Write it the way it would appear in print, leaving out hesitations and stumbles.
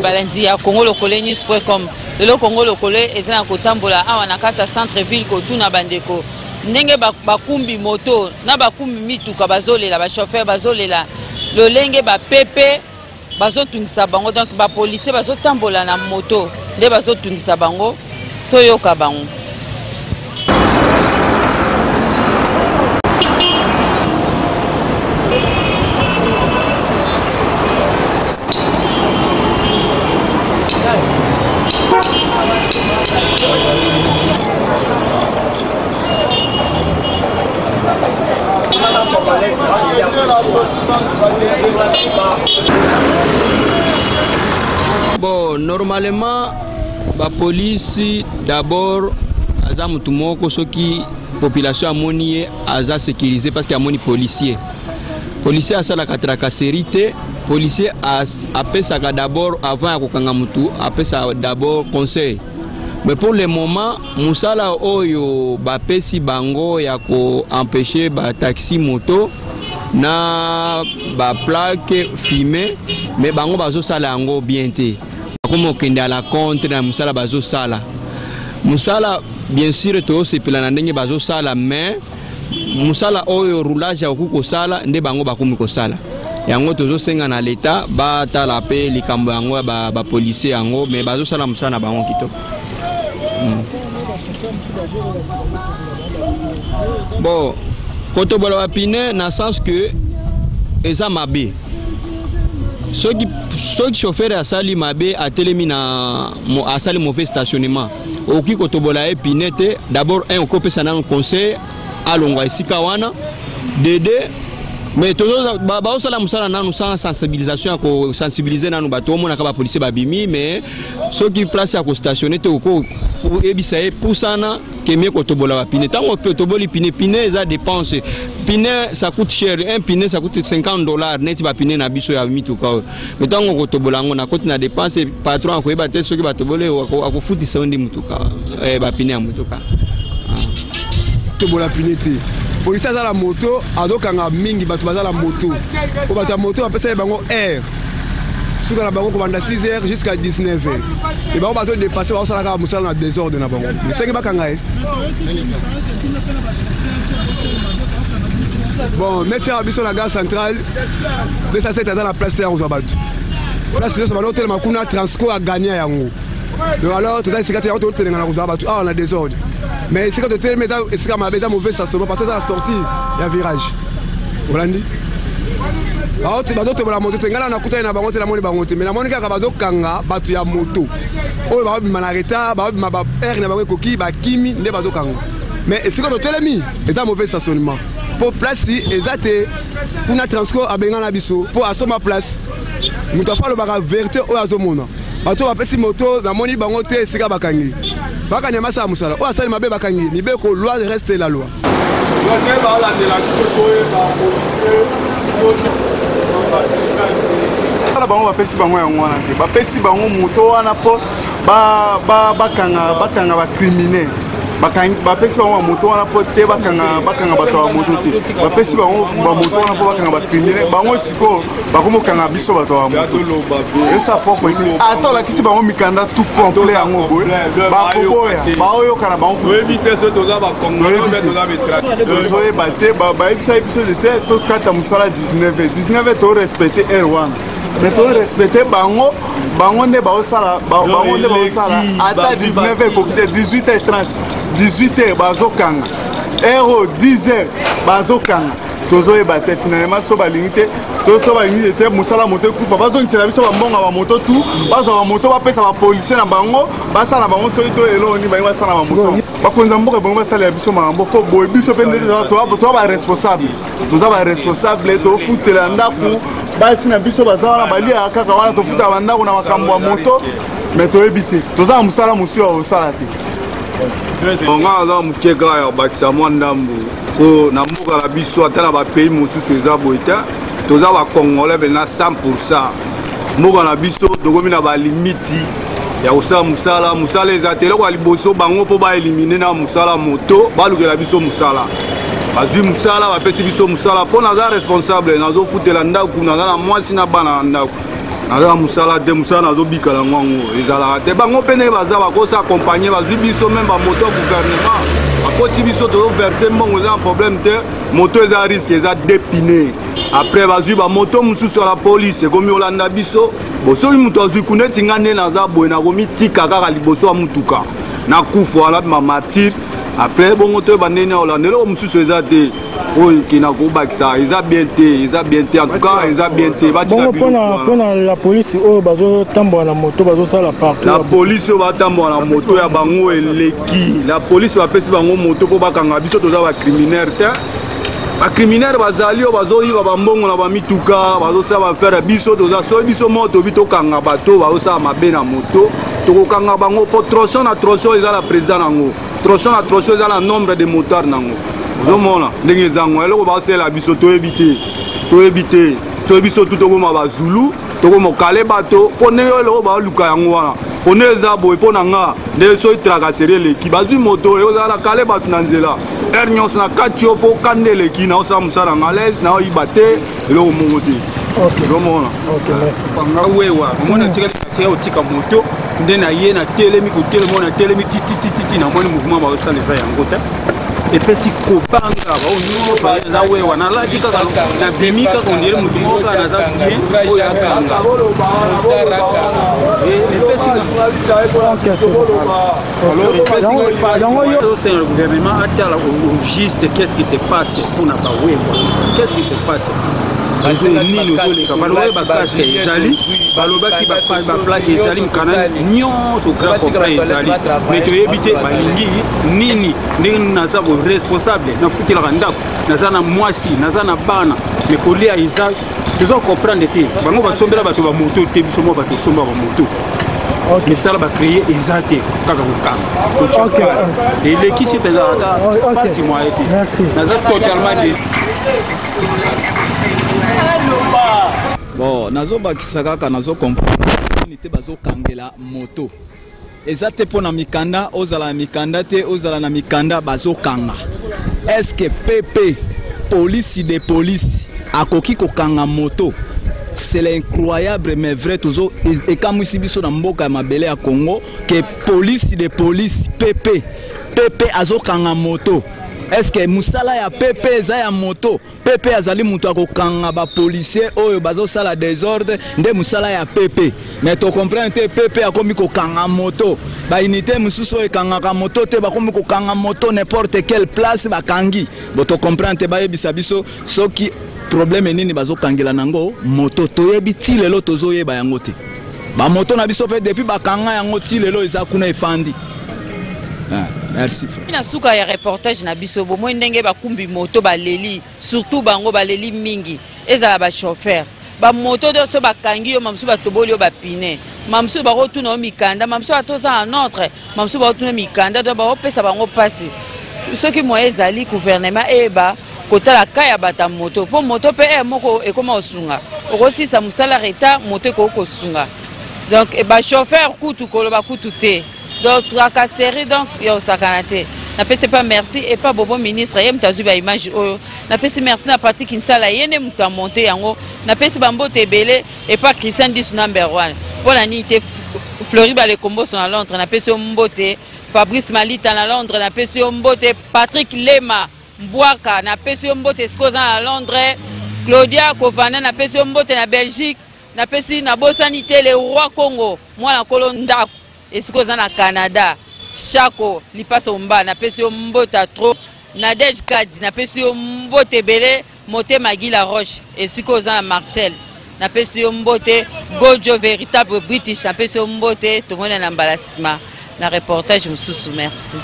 balandi ya Congo Lokole News.com. Le Congo Lokole ezana kotambola awa na kata centre ville ko tuna bandeko. Ndenge bakumbi moto na bakumbi mituka bazolela ba chauffeur bazolela lolenge ba pepe bazotungisa bango, donc ba policier bazotambola na moto nde bazotungisa bango toyoka bango. Bon, normalement, la police d'abord, aza mutumoko soki population amoni aza sécurisé parce qu'il y a moni policier. Policier a ça la tracasserité, policier a appelé ça d'abord avant kokanga mutu, appelé ça d'abord conseil. Mais pour le moment, musala oyo ba pesi bango ya ko empêcher ba taxi moto na ba plaque fumée, mais bango bazo sala ngo bien té. Comme on kende à la contre na musala bazo sala. Musala bien sûr to se pela na ndenge bazo sala, mais musala oyo roulage ya ko sala nde bango bakumi ko sala. Yango tozo senga na l'état ba tala pe likambo yango ba policier yango, mais bazo sala musala na bango kitoko. Bon, quand on va piner, dans le sens que ça m'a bé. Ceux qui chauffeurs à Sali Mabé à Télémina à Sali mauvais stationnement. Au qui quand on va piner, d'abord un copé ça un conseil à l'ongwa ici kawana dédé. Mais tout ça nous sans sensibilisation à sensibiliser dans nos bateaux, on a pas policier babimi, mais ceux qui placent à stationner tout pour ébisayer pour ça na que mieux que tobola va piner. Tant que toboli piner ça dépense. Piner ça coûte cher, un piner ça coûte $50. Net va piner na biso ya mi tout cas. Mais tant que tobola on a coûte na dépense patron a ko battre ceux qui va toboler a ko futi sondi mutuka. Ba piner mutuka. Tobola pinete. Police a la moto, adokanga mingi batu baza la moto. Ko batu moto apesa bango air. Suka na bango komanda 6h jusqu'à 19h. Et bango bato dépasser ba sala ka musala na désordre na bango. Mais sengi bakanga e. Bon, mettre à biso la gare centrale. De ça c'est dans la place terre aux abatu. Place c'est sur l'hôtel makuna Transco a gagné yango. Donc alors tout ça c'est quand tu es dans la abatu. Ah on a désordre. Mais c'est quand tu es dans mauvais stationnement parce que ça a sorti, il y a virage. Vous l'avez dit? Tu vas te la moto, tu vas te la moto, mais la moto qui va te kanga, tu vas moto. Oh, bah, manareta, bah, air n'a pas coquille, bah, kimi, ne va te kanga. Mais c'est quand tu es mis, et dans mauvais stationnement. Pour placer, exact, pour un transport à Bengan Abisso, pour assommer place, nous avons fait le barrage verte au Azomona. Bato va passer moto, la moni bangote, c'est qu'à Bakangi. Bakanya masa musala. O asali mabe Bakangi, ni be ko loi reste la loi. Ala bango ba pesi bango ya ngwana te. Ba pesi bango moto wana po bakanga ba criminel. Ba pesi bango moto wana po te bakanga bato ba moto te. Ba pesi bango ba moto wana po bakanga ba criminel. Bango siko bakomo kanga biso bato ba moto. Et ça poko ite. Attends la kisi bango mikanda tout complet yango boy. Ba koboya. Ba oyo kana bango. Éviter ce toza ba congolais toza metrage. Zoé baté ba ibisa biso de te to kata musala 19 to respecter R1. Mais pour respecter bango ne ba osala ata 19h côté 18h30 18h bazokanga ero 10h bazokanga tozo e baté finalement so ba limité so ba limité musala moto kufa bazongitela biso ba mbonga ba moto tout bazo ba moto ba pesa ba policier na bango basala bango so ito eloni ba basala ba moto bakonza mboka bango batala biso mambo ko boy biso pende to ba responsable toza ba responsable to futela ndaku basi na biso bazala balia kaka wana to futa bandako na makambo ya moto mais to ebité toza musala musio o sala te. Onga aza mukeka ya bakisa mwandambu ko na mboka la biso atala ba pays mosusu eza boita toza ba congolais bena 100%. Mboka na biso dokomi na ba limiti ya osala musala eza tele kwa liboso bango po ba éliminer na musala moto ba lukela biso musala. bazwi mosala bapesi biso mosala mpo naza responsable nazofutela ndako naza na mwasi na bana na ndako naza mosala te mosala nazobikala yango ezalaka te bango mpe ndenge baza bakosa akompagne bazwi biso meme bamoto ya gouvernement bakoti biso tozoverse mbongo eza na problème te moto eza risque eza dépine après bazwi bamoto mosusu ya la police ekomi olanda biso soki moto azwi kuna etinga nde naza boye nakomitika kaka liboso ya mutuka nakufa wana mamartire après bongo toyeba ndeni olanda eloko mosusu eza te oyo kina kobakisa eza bien te en tout cas eza bien te batika mpona la police oyo bazotambola na moto bazosala partout la police oyo batambola na moto ya bango eleki la police bapesi bango moto mpo bakanga biso toza bacriminaire te bacriminaire bazali oyo bazoyiba bambongo na bamituka bazosala bafere biso toza soki biso moto bi tokanga bato bazosala mabe na moto tokokanga bango mpo trochon na trochon eza na président nango trochon na trochon eza na nombre de motard nango ozomona ndenge ezango eloko baosala biso toyebi te soki biso tu tokoma bazulu tokomokale bato mpo ndenge eloko baoluka yango wana mpo nde eza boye mpo na nga nde soki tracasserie eleki bazwi moto eozala kale bato na nzela ere nyonso na kati yo mpo kanda eleki naosala mosala na ngalaise naoyiba te eloko mongo te ozomona panga wewa omona tikali katia otika moto nde na ye na telemi kotelema na telemi titititi namoni mouvement baosala eza yango te epesi kobanga baoza wewa nalaki kaka nabimi kaka ondire motu moko kaka naza bien oyo akanga epesi le gouvernement atala au juste qu'est-ce qui se passe mpona bawewa qu'est-ce qui se passe nini ozoleka balobi bakaske ezali balobaki baplake ezali mokanda nyonso grand complet ezali me toyebi te balingi nini ndenge naza responsable nafutelaka ndako naza na mwasi naza na bana me kolia eza toza comprendre te bango basombela bato bamoto te biso mo bato osomba bamoto misala bacreye eza te kaka kokanga elekisi mpenza ata pasi moye te naza totalement bon nazobakisa kaka nazokomprendre te bazokangela moto eza te mpo na mikanda ozala na mikanda te ozala na mikanda bazokanga eske pp polisi de polisi akoki kokanga moto c'est incroyable mais vrai tozo ekamwisi biso na mboka ya mabele ya Congo ke polisi de polisi pp azokanga moto. Est-ce que musala ya PP eza ya moto PP azali mutu akokanga ba policier oyo bazo sala désordre nde musala ya PP mais to comprendre te PP akomi kokanga moto ba unité mususu ekanga moto te bakomi kokanga moto n'importe quelle place bakangi bo to comprendre te ba yebisa biso soki problème nini bazo kangela nango moto toyebi ti lelo tozoyeba yango te ba moto na biso pe depuis bakanga yango ti lelo eza kuna efandi. Merci frère. Na suka ya reportage na biso bo mo ndenge bakumbi moto baleli surtout bango baleli mingi ezala ba chauffeur ba moto de so bakangi yo mamsu batoboli yo bapine mamsu ba rotuna mikanda mamsu atoza en autre mamsu ba rotuna mikanda do ba opesa bango pasi soki mo ezali gouvernement eba kotala kaya bata moto po moto pe moko ekoma osunga okosisa musala reta moto ko kosunga donc ba chauffeur kutu koloba kutu te. Donc, tracasserie, donc, yo sakanate. Na pese pas merci et pas bobo ministre. Yem tazu ba image oyo. Na pese merci na parti Kinsala yene muta monter yango. Na pese bambo tebele et pas Christian 10 number 1. Pour la nité Fleury ba les combos sont à Londres. Na pese mbote Fabrice Malita na Londres. Na pese mbote Patrick Lema Mbwaka. Na pese mbote Skozan à Londres. Claudia Kovana na pese mbote na Belgique. Na pese na bosanité le roi Congo. Moi na kolonda. Esiko za na Canada Chako lipasa umba na pesi mbota trop Nadej Kadzi na pesi mbote bele mote Magila Roche esiko za na Marshall na pesi mbote Gojo véritable British na pesi mbote tomona na mbalasima na reportage mususu merci.